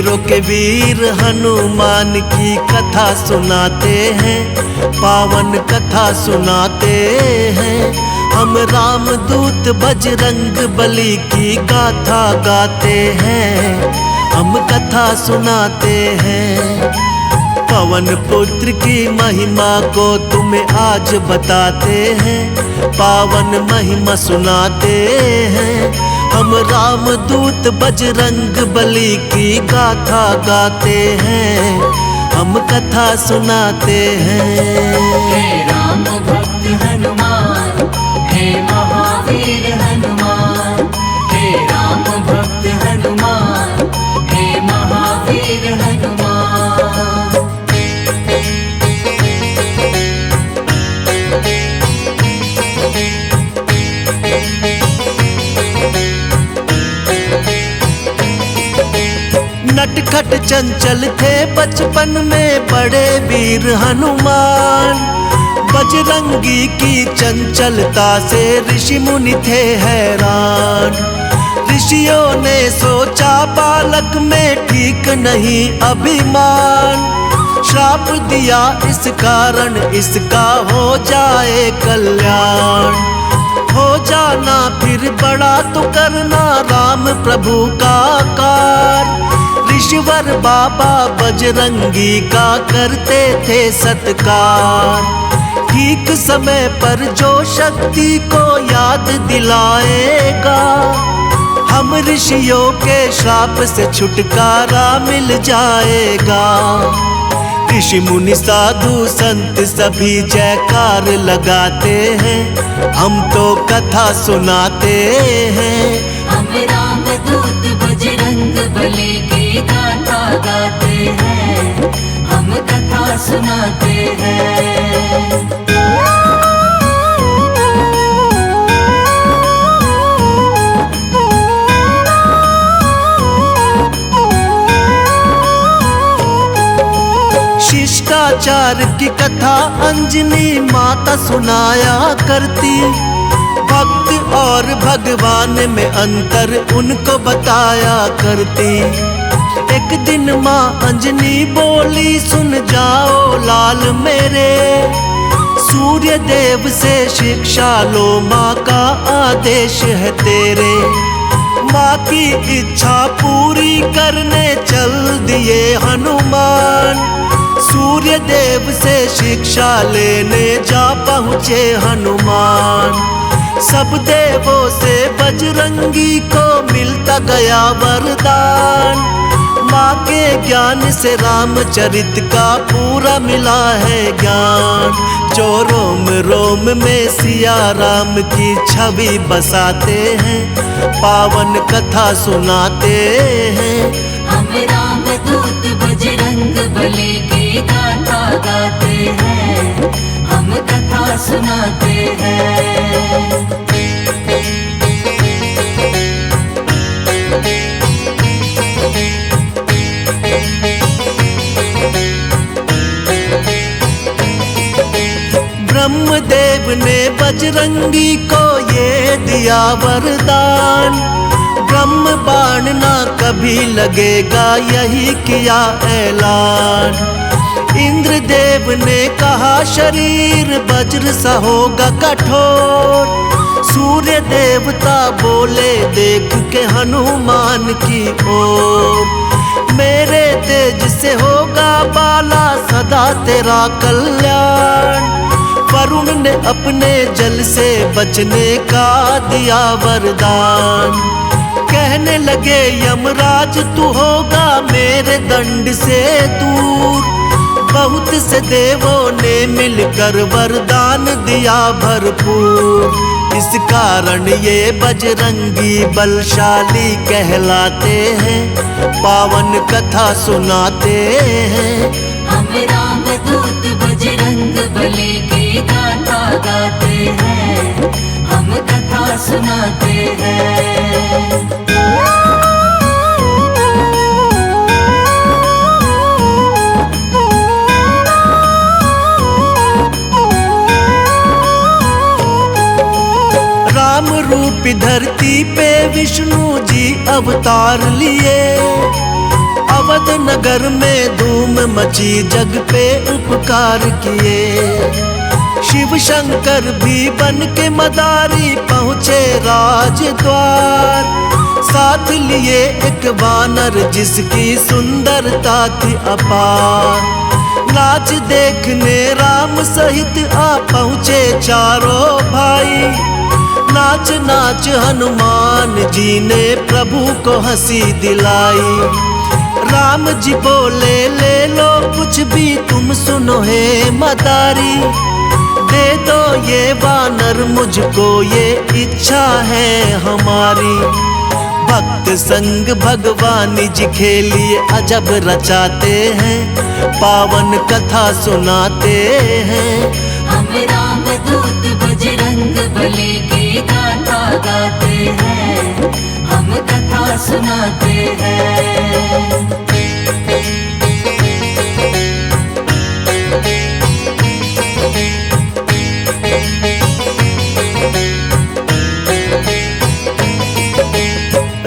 वीरों के वीर हनुमान की कथा सुनाते हैं, पावन कथा सुनाते हैं। हम रामदूत बजरंग बली की गाथा गाते हैं, हम कथा सुनाते हैं। पवन पुत्र की महिमा को तुम्हें आज बताते हैं, पावन महिमा सुनाते हैं। हम रामदूत बजरंग बली की गाथा गाते हैं, हम कथा सुनाते हैं। हे राम भक्त हनुमान, हे महावीर हनुमान, हे राम भक्त हनुमान, हे महावीर हनुमान। नटखट चंचल थे बचपन में बड़े वीर हनुमान, बजरंगी की चंचलता से ऋषि मुनि थे हैरान। ऋषियों ने सोचा बालक में ठीक नहीं अभिमान, श्राप दिया इस कारण इसका हो जाए कल्याण। हो जाना फिर बड़ा तो करना राम प्रभु का कार। ऋषिवर बाबा बजरंगी का करते थे सत्कार, ठीक समय पर जो शक्ति को याद दिलाएगा, हम ऋषियों के श्राप से छुटकारा मिल जाएगा। ऋषि मुनि साधु संत सभी जयकार लगाते हैं, हम तो कथा सुनाते हैं। हम रामदूत बजरंग बली की गाथा गाते हैं, हम कथा सुनाते हैं। शिष्टाचार की कथा अंजनी माता सुनाया करती, भक्त और भगवान में अंतर उनको बताया करती। एक दिन माँ अंजनी बोली, सुन जाओ लाल मेरे, सूर्य देव से शिक्षा लो, माँ का आदेश है तेरे। माँ की इच्छा पूरी करने चल दिए हनुमान, सूर्य देव से शिक्षा लेने जा पहुँचे हनुमान। सब देवों से बजरंगी को मिलता गया वरदान, माँ के ज्ञान से रामचरित का पूरा मिला है ज्ञान। जो रोम रोम में सिया राम की छवि बसाते हैं, पावन कथा सुनाते हैं। हम रामदूत बजरंग बली की गाथा गाते हैं, हम कथा सुनाते हैं। ब्रह्मदेव ने बजरंगी को ये दिया वरदान, ब्रह्म बाण ना कभी लगेगा यही किया ऐलान। इंद्रदेव ने कहा शरीर वज्र सा होगा कठोर, सूर्य देवता बोले देख के हनुमान की ओर। मेरे तेज से होगा बाला सदा तेरा कल्याण, वरुण ने अपने जल से बचने का दिया वरदान। कहने लगे यमराज तू होगा मेरे दंड से दूर, बहुत से देवों ने मिलकर वरदान दिया भरपूर। इस कारण ये बजरंगी बलशाली कहलाते हैं, पावन कथा सुनाते हैं। हम रामदूत बजरंग बली की गाथा गाते हैं, हम कथा सुनाते हैं। राम रूपी धरती पे विष्णु जी अवतार लिए, अवध नगर में धूम मची, जग पे उपकार किए। शिव शंकर भी बन के मदारी पहुँचे राजद्वार। साथ लिए एक वानर जिसकी सुंदरता थी अपार। नाच देखने राम सहित आ पहुँचे चारों भाई। नाच नाच हनुमान जी ने प्रभु को हंसी दिलाई। राम जी बोले ले लो कुछ भी तुम सुनो हे मदारी। दे दो ये वानर मुझको, ये इच्छा है हमारी। भक्त संग भगवान जी खेलिए अजब रचाते हैं, पावन कथा सुनाते हैं। हम राम दूत बजरंग बली की गाथा गाते हैं, हम कथा सुनाते हैं।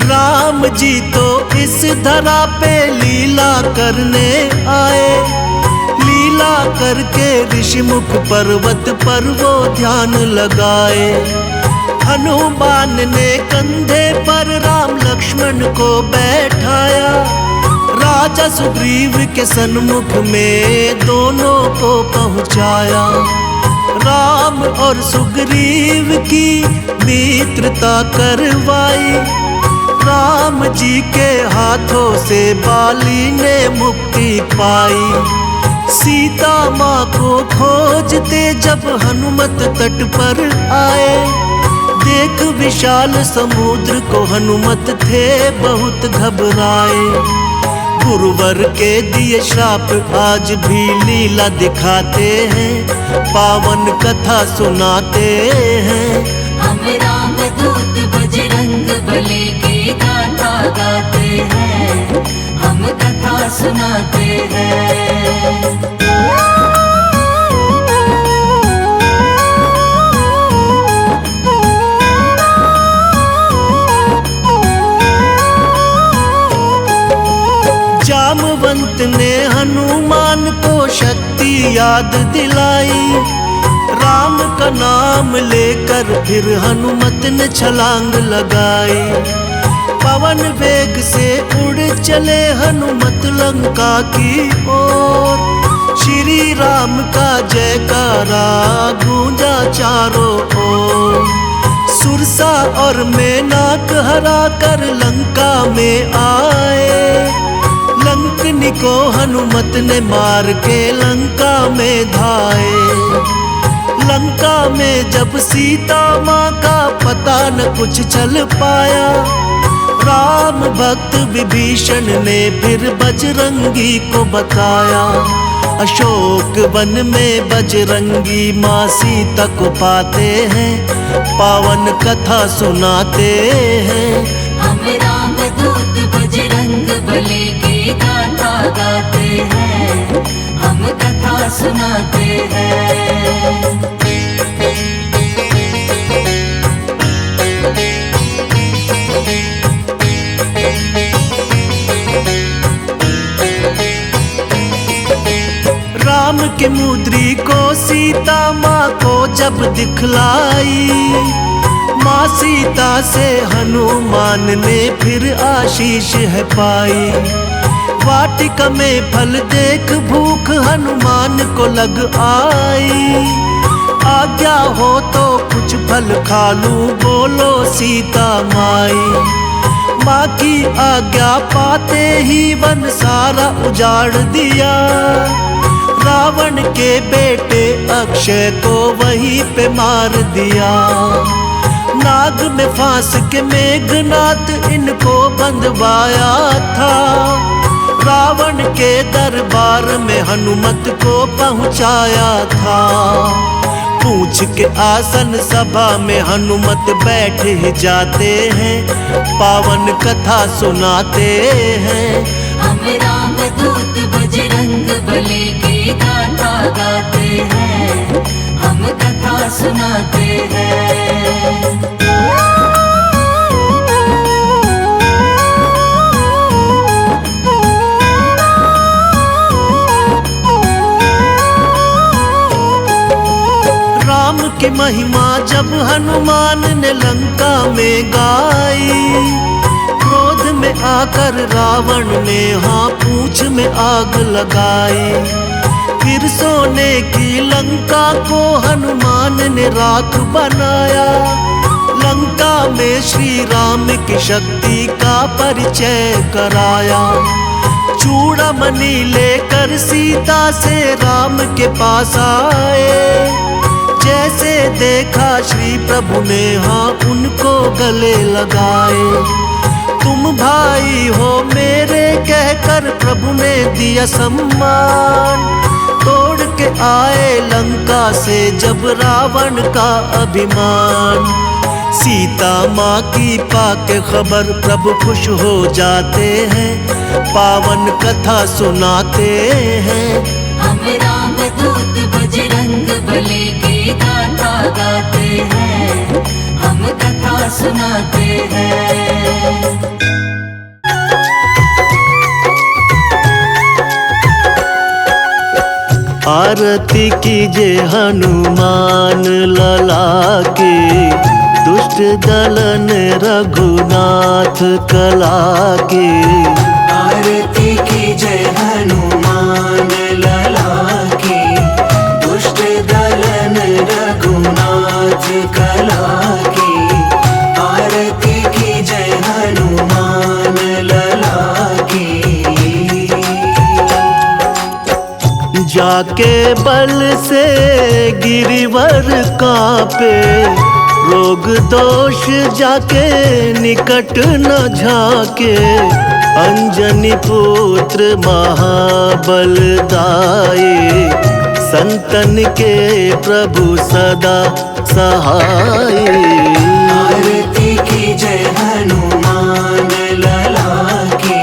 राम जी तो इस धरा पे लीला करने आए। लीला करके ऋषिमुख पर्वत पर वो ध्यान लगाए। हनुमान ने कंधे पर राम लक्ष्मण को बैठाया। राजा सुग्रीव के सन्मुख में दोनों को पहुँचाया। राम और सुग्रीव की मित्रता करवाई। राम जी के हाथों से बाली ने मुक्ति पाई। सीता माँ को खोजते जब हनुमत तट पर आए। देख विशाल समुद्र को हनुमत थे बहुत घबराए। गुरुवर के दिए श्राप आज भी लीला दिखाते हैं, पावन कथा सुनाते हैं। हम राम दूत बजरंग बली की गाथा गाते हैं, हम कथा सुनाते हैं। जामवंत ने हनुमान को शक्ति याद दिलाई। राम का नाम लेकर फिर हनुमत ने छलांग लगाई। पवन वेग से उड़ चले हनुमत लंका की ओर। श्री राम का जयकारा गूंजा चारों ओर। सुरसा और मेनाक हरा कर लंका में आए। लंकनी को हनुमत ने मार के लंका में धाए। लंका में जब सीता माँ का पता न कुछ चल पाया। राम भक्त विभीषण ने फिर बजरंगी को बताया। अशोक वन में बजरंगी माँ सीता को पाते हैं, पावन कथा सुनाते हैं। हम राम दूत बजरंग बली की गाथा गाते हैं, हम कथा सुनाते हैं। राम के मुद्री को सीता माँ को जब दिखलाई। माँ सीता से हनुमान ने फिर आशीष है पाई। वाटिका में फल देख भूख हनुमान को लग आई। आज्ञा हो तो कुछ फल खा लूं, बोलो सीता माई। माँ की आज्ञा पाते ही वन सारा उजाड़ दिया। रावण के बेटे अक्षय को वहीं पे मार दिया। नाग में फांस के मेघनाथ इनको बंधवाया था। रावण के दरबार में हनुमत को पहुँचाया था। पूछ के आसन सभा में हनुमत बैठ ही जाते हैं, पावन कथा सुनाते हैं। हम राम दूत बजरंग बली की गाथा गाते हैं, हम कथा सुनाते हैं। महिमा जब हनुमान ने लंका में गाई, क्रोध में आकर रावण ने हाँ पूंछ में आग लगाई। फिर सोने की लंका को हनुमान ने राख बनाया, लंका में श्री राम की शक्ति का परिचय कराया। चूड़ामणि लेकर सीता से राम के पास आए, जैसे देखा श्री प्रभु ने हाँ उनको गले लगाए। तुम भाई हो मेरे कहकर प्रभु ने दिया सम्मान, तोड़ के आए लंका से जब रावण का अभिमान। सीता माँ की पाके खबर प्रभु खुश हो जाते हैं, पावन कथा सुनाते हैं। हम राम दूत बजरंग बली की गाथा गाते हैं, हम कथा सुनाते हैं। आरती कीजे हनुमान लला के, दुष्ट दलन रघुनाथ कला के। आरती की जय हनुमान लला के, दुष्ट दलन रघुनाथ कला के। आरती की जय हनुमान लला के। जाके बल से गिरिवर कांपे, रोग दोष जाके निकट न झाके। अंजनी पुत्र महाबल दाए, संतन के प्रभु सदा सहाय। आरती की जय हनुमान लला के,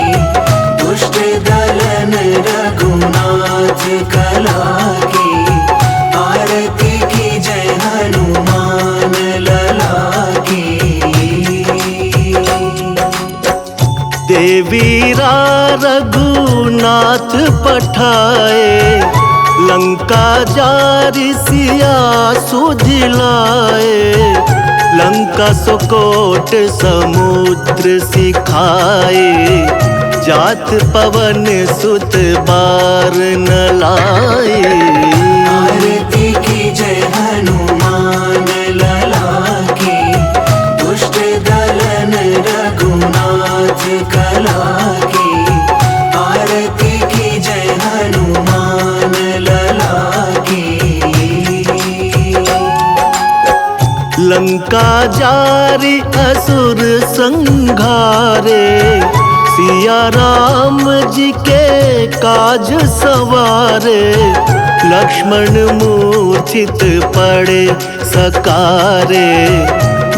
दुष्ट दलन रघुनाथ कला के। आरती की जय हनुमान लला के। देवीरा रघुनाथ पठाए, लंका जारी सिया सुझलाए। लंका सुकोट समुद्र सिखाए, जात पवन सुत बार न लाए। आरती की जय हनुमान लला के, दुष्ट दलन रघुनाथ कला के। आरती की जय हनुमान लला के। लंका जारी असुर संघारे, सिया राम जी के काज सवारे। लक्ष्मण मूर्छित पड़े सकारे,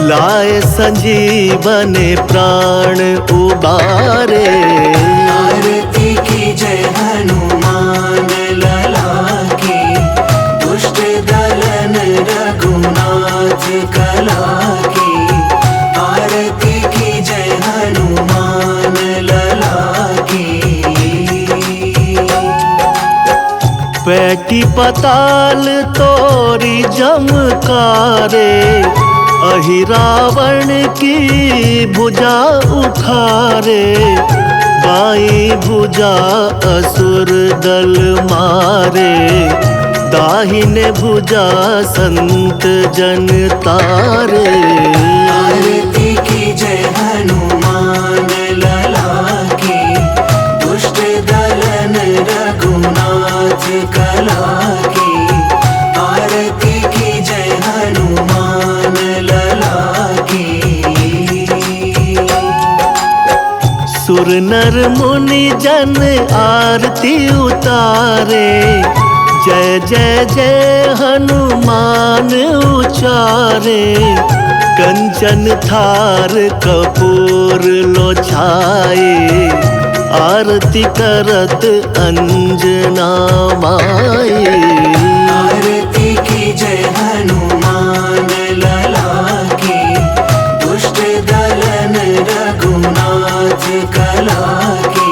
लाए संजीवन प्राण उबारे। आरती की जय हनुमान लला के, दुष्ट दलन रघुनाथ कला के। आरती की जय हनुमान लला के। पैटी पताल तोरी जमकारे, अहि रावण की भुजा उखारे। बाई भुजा असुर दल मारे, दाहिने भुजा संत जन तारे। आरती की जय हनुमान लला के, दुष्ट दलन रघुनाथ कला के। आरती की जय हनुमान लला के। सुर नर मुनि जन आरती उतारे, जय जय जय हनुमान उचारे। कंचन थार कपूर लो छाए, आरती करत अंजना माए। आरती की जय हनुमान लला के, दुष्ट दलन रघुनाथ कला के।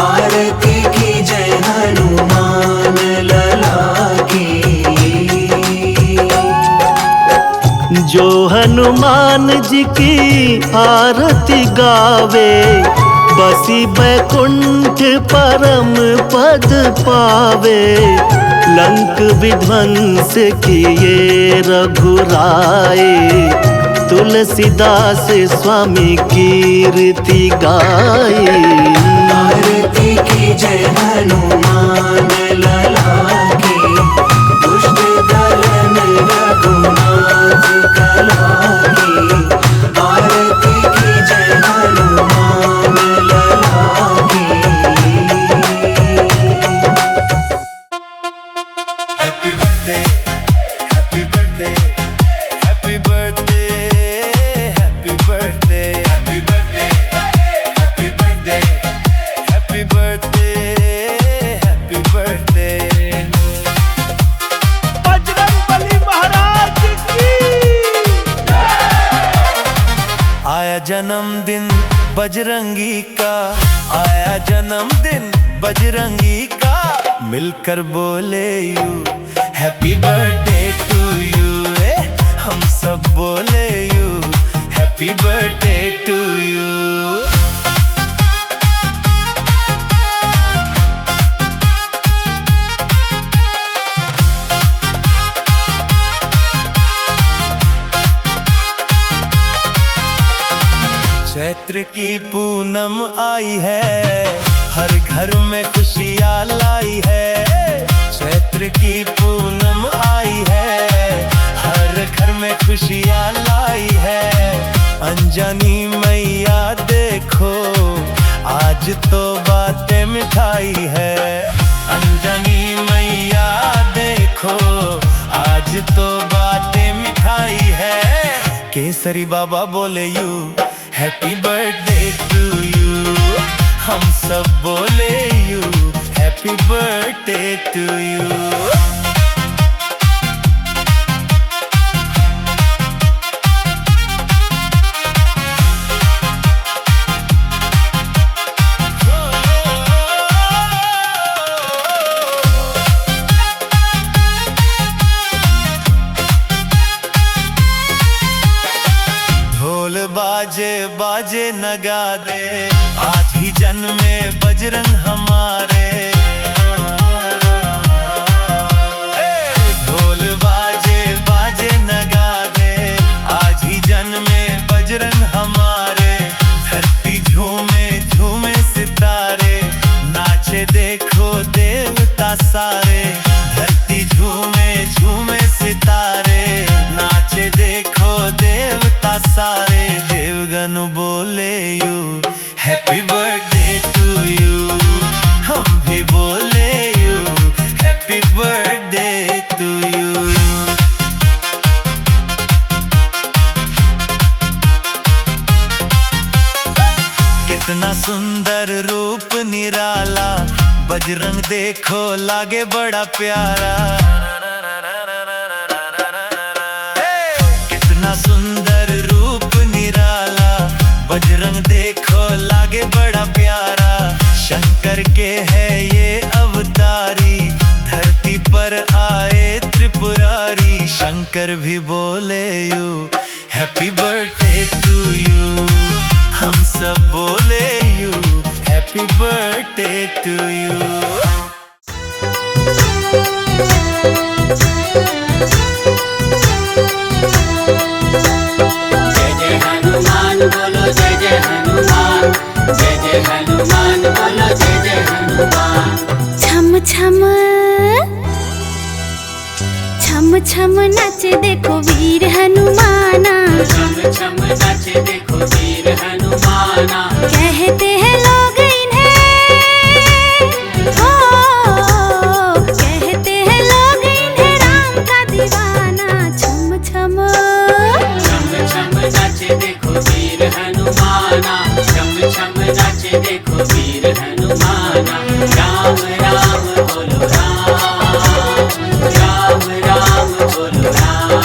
आरती की जय हनुमान लला के। जो हनुमान जी की आरती गावे, बसी बैकुंठ परम पद पावे। लंक विध्वंस किए रघुराए, तुलसीदास स्वामी कीर्ति गाए। आरती की जय हनुमान लला की, दुष्ट दलन रघुनाथ कला की। आरती की जय हनुमान लला की। Happy birthday, happy birthday, happy birthday, happy birthday, happy birthday, happy birthday, happy birthday, happy birthday. Bajrangbali महाराज की। आया जन्मदिन बजरंगी का, आया जन्मदिन बजरंगी का। मिलकर बोले you happy birthday to you. हम सब बोले you happy birthday to you. Chaitra की पूनम आई है, हर घर में खुशियाँ लाई है। चैत्र की पूनम आई है, हर घर में खुशियाँ लाई है। अनजानी मैया देखो, आज तो बातें मिठाई है। अनजानी मैया देखो, आज तो बातें मिठाई है। केसरी बाबा बोले you happy birthday to you. हम सब बोले you happy birthday to you. ढोल बाजे बाजे नगाड़े, आज ही जन्मे बजरंग हमारे। ढोल बाजे बाजे नगाड़े, आज ही जन्मे बजरंग हमारे। धरती झूमे झूमे सितारे, नाचे देखो देवता सारे। धरती झूमे झूमे सितारे, नाचे देखो देवता सारे। देवगन बोले you happy birthday to you. हम भी बोले you happy birthday to you. कितना सुंदर रूप निराला, बजरंग देखो लागे बड़ा प्यारा। कितना सुंदर रूप निराला, बजरंग देखो लागे बड़ा प्यारा। शंकर के है ये अवतारी, धरती पर आए त्रिपुरारी। शंकर भी बोले you happy birthday to you. हम सब बोले you happy birthday to you. जय जय हनुमान बोलो, जय जय हनुमान। जय जय हनुमान बोलो, जय जय हनुमान। छम छम छम छम नाचे देखो वीर हनुमाना। छम छम नाचे देखो वीर हनुमाना। कहते हैं लोग इन्हें, हो कहते हैं लोग इन्हें राम का दीवाना। छम छम छम छम नाचे देखो वीर हनुमाना। छम छम नाचे देखो वीर हनुमाना। राम राम बोलो राम, राम राम बोलो राम।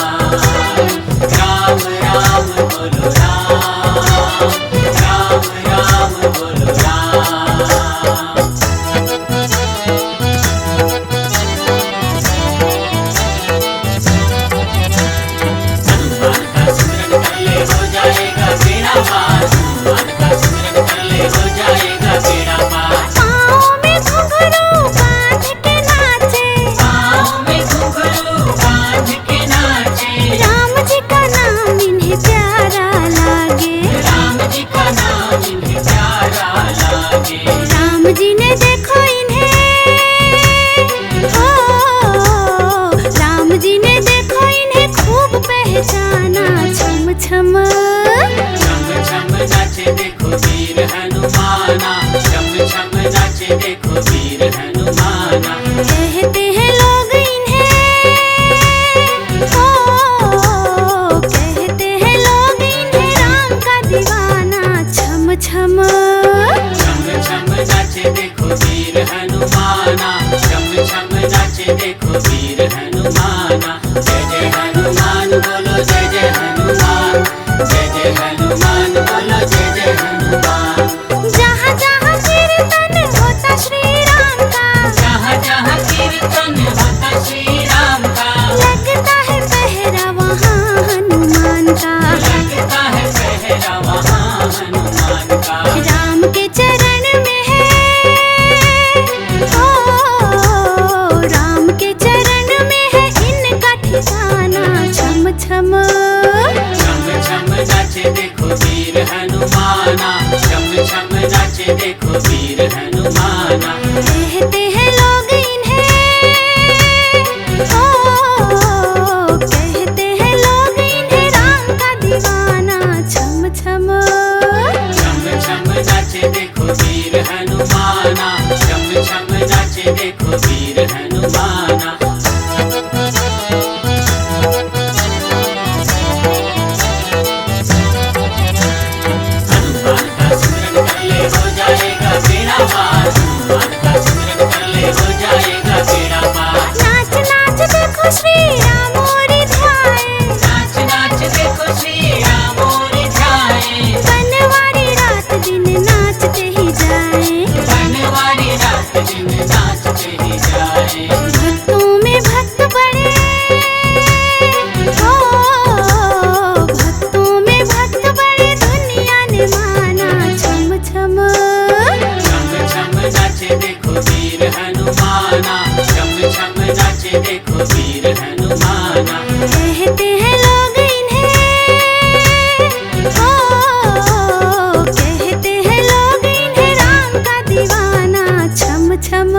छम छम छम नाचे देखो वीर हनुमाना, छम छम नाचे देखो वीर हनुमाना। कहते हैं लोग इन्हें, ओ कहते हैं लोग इन्हें राम का दीवाना। छम छम छम छम नाचे देखो वीर हनुमाना, छम छम नाचे देखो वीर हनुमाना। जय जय हनुमान बोलो जय जय हनुमान, जय जय हनुमान बोलो जय जय हनुमान। जहाँ जहाँ कीर्तन होता श्री राम का, जहाँ जहाँ कीर्तन होता श्री राम का, लगता है पहरा वहाँ हनुमान का। लगता है पहरा वहाँ हनुमान का। राम के चरण में है, ओ राम के चरण में है इनका ठिकाना। छम छम छम छम नाचे देखो वीर हनुमाना, छम छम नाचे देखो वीर हनुमाना। कहते हैं लोग इन्हें, ओ कहते हैं लोग इन्हें राम का दीवाना। छम छम छम छम नाचे देखो वीर हनुमाना, छम छम नाचे देखो वीर हनुमाना। हनुमान का सिमरन कर ले हो जाएगा बेड़ा पार, हनुमान का सिमरन कर ले हो जाएगा बेड़ा पार। नाच नाच देखो श्री राम और ध्याए, नाच नाच देखो श्री राम और ध्याए, बनवारी रात दिन नाचते ही जाए। बनवारी रात दिन नाचते ही जाए। भक्तों में भक्त बड़े, ओ भक्तों में भक्त बड़े दुनिया ने माना। छम छम छम छम नाचे देखो वीर हनुमाना, छम छम नाचे देखो वीर हनुमाना। कहते हैं लोग इन्हें, ओ कहते हैं लोग इन्हें राम का दीवाना। छम छम